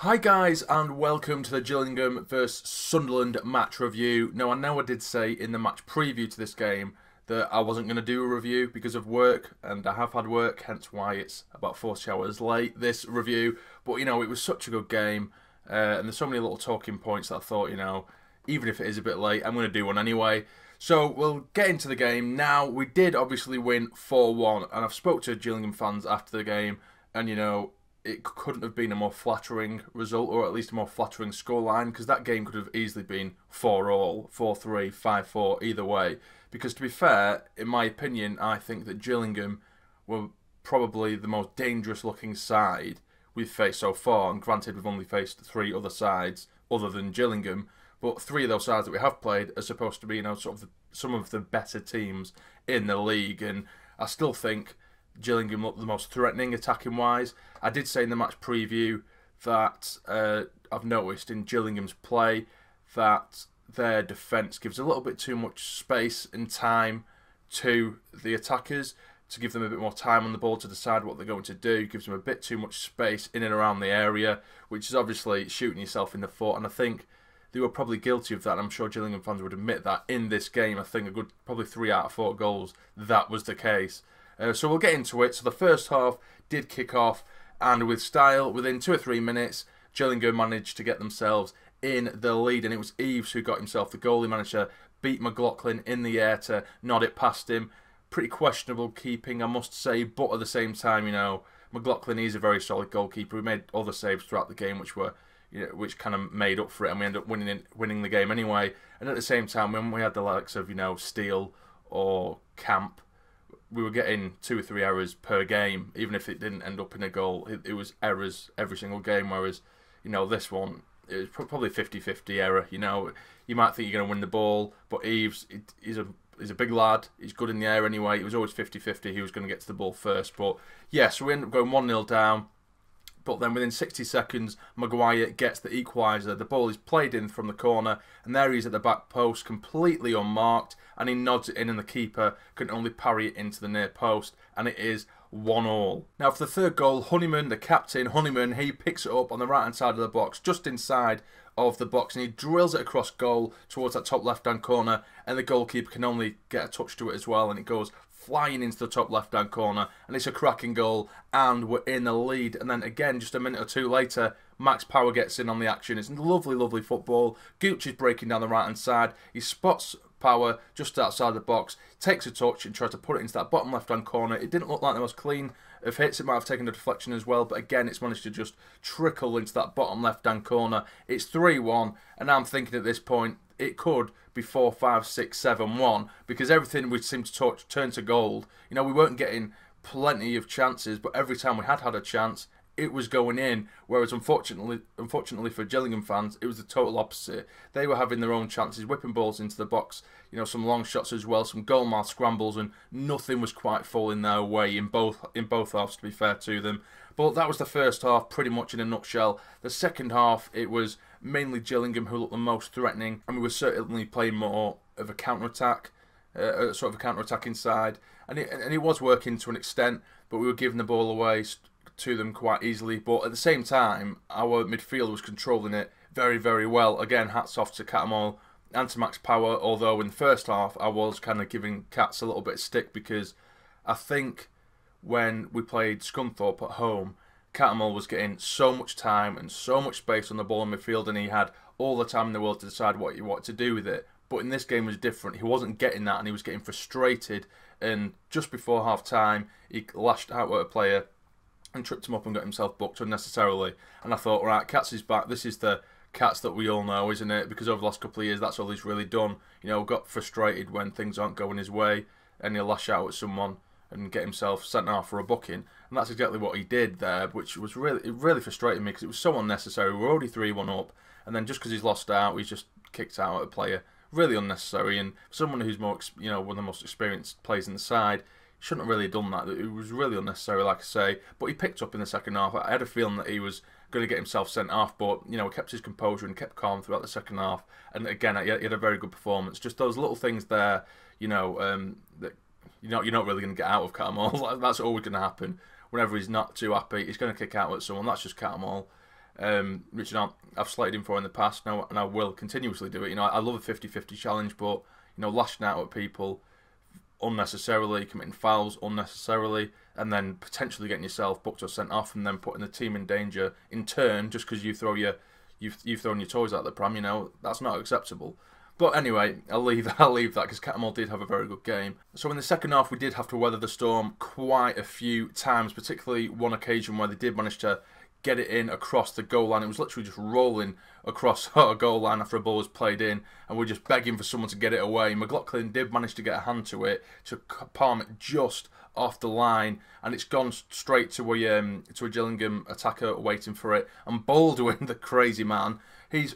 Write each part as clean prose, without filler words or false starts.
Hi guys, and welcome to the Gillingham vs Sunderland match review. Now I know I did say in the match preview to this game that I wasn't going to do a review because of work, and I have had work, hence why it's about 40 hours late, this review. But you know, it was such a good game, and there's so many little talking points that I thought, you know, even if it is a bit late, I'm going to do one anyway. So we'll get into the game now. We did obviously win 4-1, and I've spoke to Gillingham fans after the game, and you know, it couldn't have been a more flattering result, or at least a more flattering scoreline, because that game could have easily been 4-all, 4-3, 5-4, either way. Because to be fair, in my opinion, I think that Gillingham were probably the most dangerous looking side we've faced so far, and granted we've only faced 3 other sides other than Gillingham, but 3 of those sides that we have played are supposed to be, you know, sort of some of the better teams in the league, and I still think Gillingham looked the most threatening attacking wise. I did say in the match preview that I've noticed in Gillingham's play that their defence gives a little bit too much space and time to the attackers to give them a bit more time on the ball to decide what they're going to do. Gives them a bit too much space in and around the area, which is obviously shooting yourself in the foot, and I think they were probably guilty of that. I'm sure Gillingham fans would admit that in this game. I think a good probably 3 out of 4 goals that was the case. So we'll get into it. So the first half did kick off, and with style, within 2 or 3 minutes, Gillingham managed to get themselves in the lead, and it was Eves who got himself the goal. He managed to beat McLaughlin in the air to nod it past him. Pretty questionable keeping, I must say, but at the same time, you know, McLaughlin is a very solid goalkeeper. He made other saves throughout the game, which were, you know, which kind of made up for it, and we ended up winning the game anyway. And at the same time, when we had the likes of, you know, Steele or Camp, we were getting 2 or 3 errors per game, even if it didn't end up in a goal. It was errors every single game, whereas, you know, this one, it was probably 50-50 error. You know, you might think you're going to win the ball, but Eves, he's a big lad. He's good in the air anyway. It was always 50-50. He was going to get to the ball first. But, yeah, so we ended up going 1-0 down. But then within 60 seconds, Maguire gets the equaliser. The ball is played in from the corner, and there he is at the back post, completely unmarked, and he nods it in, and the keeper can only parry it into the near post, and it is 1-1. Now for the third goal, Honeyman, the captain, he picks it up on the right-hand side of the box, just inside of the box, and he drills it across goal towards that top left-hand corner, and the goalkeeper can only get a touch to it as well, and it goes flying into the top left-hand corner, and it's a cracking goal, and we're in the lead. And then again, just a minute or 2 later, Max Power gets in on the action. It's lovely, lovely football. Gooch is breaking down the right-hand side. He spots Power just outside the box, takes a touch and tries to put it into that bottom left-hand corner. It didn't look like the most clean of hits. It might have taken a deflection as well, but again, it's managed to just trickle into that bottom left-hand corner. It's 3-1, and I'm thinking at this point, it could be 4-5-6-7-1, because everything we seemed to touch turned to gold. You know, we weren't getting plenty of chances, but every time we had a chance, it was going in. Whereas unfortunately for Gillingham fans, it was the total opposite. They were having their own chances, whipping balls into the box, you know, some long shots as well, some goalmouth scrambles, and nothing was quite falling their way in both halves, to be fair to them. But that was the first half, pretty much in a nutshell. The second half, it was mainly Gillingham who looked the most threatening, and we were certainly playing more of a counter-attack, sort of a counter-attacking side, and it was working to an extent, but we were giving the ball away to them quite easily. But at the same time, our midfield was controlling it very, very well. Again, hats off to Catamol and to Max Power, although in the first half, I was kind of giving Cats a little bit of stick, because I think when we played Scunthorpe at home, Catamol was getting so much time and so much space on the ball in midfield, and he had all the time in the world to decide what he wanted to do with it. But in this game was different. He wasn't getting that, and he was getting frustrated. And just before half time, he lashed out at a player and tripped him up and got himself booked unnecessarily. And I thought, right, Cats is back. This is the Cats that we all know, isn't it? Because over the last couple of years, that's all he's really done. You know, got frustrated when things aren't going his way, and he'll lash out at someone and get himself sent off for a booking. And that's exactly what he did there, which was really frustrating me, because it was so unnecessary. We were already 3-1 up, and then just because he's lost out, he's just kicked out at a player. Really unnecessary, and someone who's more, you know, one of the most experienced players in the side, shouldn't have really done that. It was really unnecessary, like I say. But he picked up in the second half. I had a feeling that he was going to get himself sent off, but you know, he kept his composure and kept calm throughout the second half. And again, he had a very good performance. Just those little things there, you know, that you're not really going to get out of Catamol. That's always going to happen. Whenever he's not too happy, he's going to kick out at someone. That's just Catamol. which I've slated him for in the past now, and I will continuously do it. You know, I love a 50-50 challenge, but you know, lashing out at people unnecessarily, committing fouls unnecessarily, and then potentially getting yourself booked or sent off, and then putting the team in danger in turn just because you've thrown your toys out the pram. You know, that's not acceptable. But anyway, I'll leave that because Cattermole did have a very good game. So in the second half, we did have to weather the storm quite a few times, particularly one occasion where they did manage to get it in across the goal line. It was literally just rolling across our goal line after a ball was played in, and we're just begging for someone to get it away. McLaughlin did manage to get a hand to it, to palm it just off the line, and it's gone straight to a Gillingham attacker waiting for it. And Baldwin, the crazy man, he's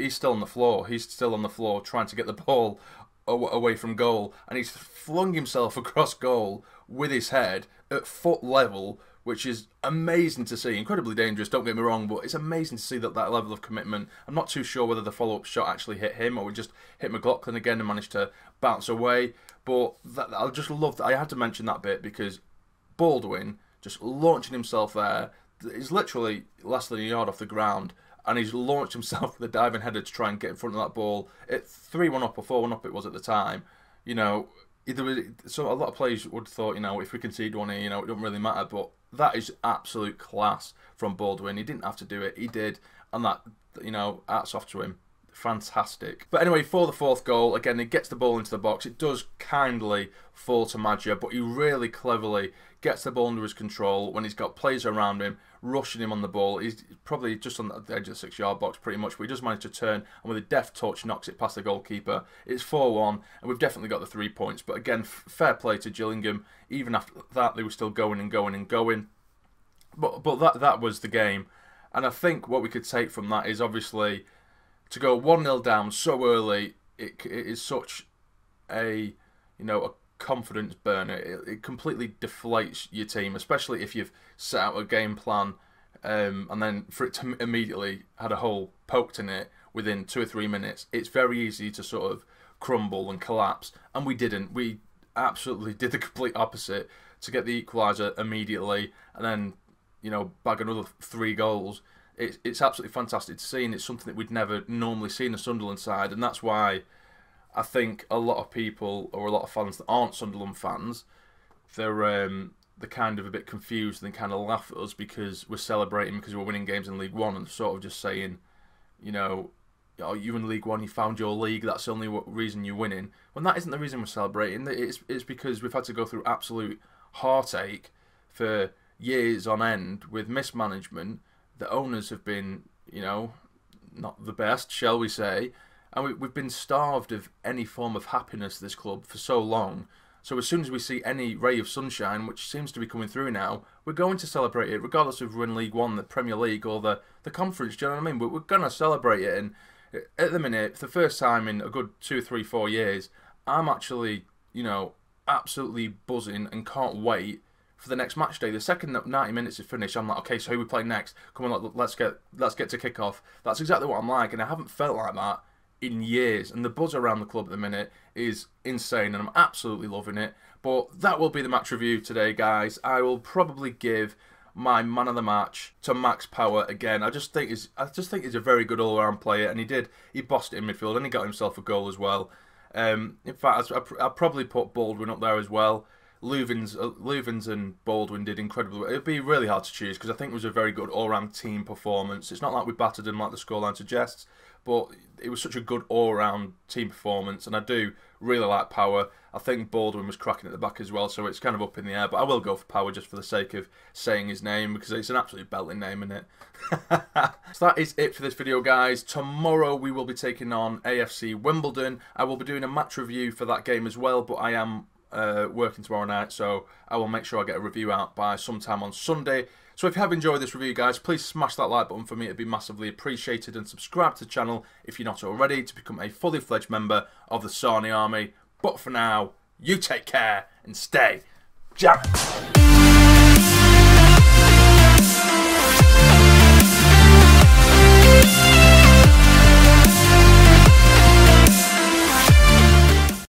still on the floor. He's still on the floor trying to get the ball away from goal, and he's flung himself across goal with his head at foot level, which is amazing to see. Incredibly dangerous, don't get me wrong, but it's amazing to see that level of commitment. I'm not too sure whether the follow-up shot actually hit him or we just hit McLaughlin again and managed to bounce away. But I just love that. I had to mention that bit because Baldwin just launching himself there. He's literally less than a yard off the ground, and he's launched himself with a diving header to try and get in front of that ball. At 3-1 up or 4-1 up it was at the time. You know, so a lot of players would have thought, you know, if we concede one here, you know, it doesn't really matter. But that is absolute class from Baldwin. He didn't have to do it. He did. And that, you know, hats off to him. Fantastic. But anyway, for the fourth goal, again, he gets the ball into the box. It does kindly fall to Maja, but he really cleverly gets the ball under his control when he's got players around him, rushing him on the ball. He's probably just on the edge of the 6-yard box pretty much, but he does manage to turn, and with a deft touch, knocks it past the goalkeeper. It's 4-1, and we've definitely got the 3 points. But again, fair play to Gillingham. Even after that, they were still going and going and going. But that was the game. And I think what we could take from that is obviously to go 1-0 down so early, it is such a, you know, a confidence burner. It completely deflates your team, especially if you've set out a game plan and then for it to immediately had a hole poked in it within 2 or 3 minutes. It's very easy to sort of crumble and collapse, and we didn't. We absolutely did the complete opposite to get the equaliser immediately and then, you know, bag another 3 goals. It's absolutely fantastic to see, and it's something that we'd never normally see in the Sunderland side, and that's why I think a lot of people, or a lot of fans that aren't Sunderland fans, they're kind of a bit confused and they kind of laugh at us because we're celebrating because we're winning games in League One and sort of just saying, you know, oh, you're in League One, you found your league, that's the only reason you're winning. When that isn't the reason we're celebrating. It's because we've had to go through absolute heartache for years on end with mismanagement. The owners have been, you know, not the best, shall we say, and we've been starved of any form of happiness, this club, for so long. So as soon as we see any ray of sunshine, which seems to be coming through now, we're going to celebrate it, regardless if we're in League One, the Premier League, or the Conference, do you know what I mean? But we're going to celebrate it, and at the minute, for the first time in a good 2, 3, 4 years, I'm actually, you know, absolutely buzzing and can't wait for the next match day. The second that 90 minutes is finished, I'm like, okay, so who we play next? Come on, let's get to kick off. That's exactly what I'm like, and I haven't felt like that in years. And the buzz around the club at the minute is insane, and I'm absolutely loving it. But that will be the match review today, guys. I will probably give my man of the match to Max Power again. I just think he's a very good all-round player, and he bossed it in midfield, and he got himself a goal as well. In fact, I'd probably put Baldwin up there as well. Leuven's and Baldwin did incredibly well. It'd be really hard to choose because I think it was a very good all-round team performance. It's not like we battered them like the scoreline suggests, but it was such a good all-round team performance, and I do really like Power. I think Baldwin was cracking at the back as well, so it's kind of up in the air, but I will go for Power just for the sake of saying his name because it's an absolutely belting name, isn't it? So that is it for this video, guys. Tomorrow we will be taking on AFC Wimbledon. I will be doing a match review for that game as well, but I am working tomorrow night, so I will make sure I get a review out by sometime on Sunday. So if you have enjoyed this review, guys, please smash that like button for me. It'd be massively appreciated, and subscribe to the channel if you're not already to become a fully fledged member of the Sarnie Army. But for now, you take care and stay jamming.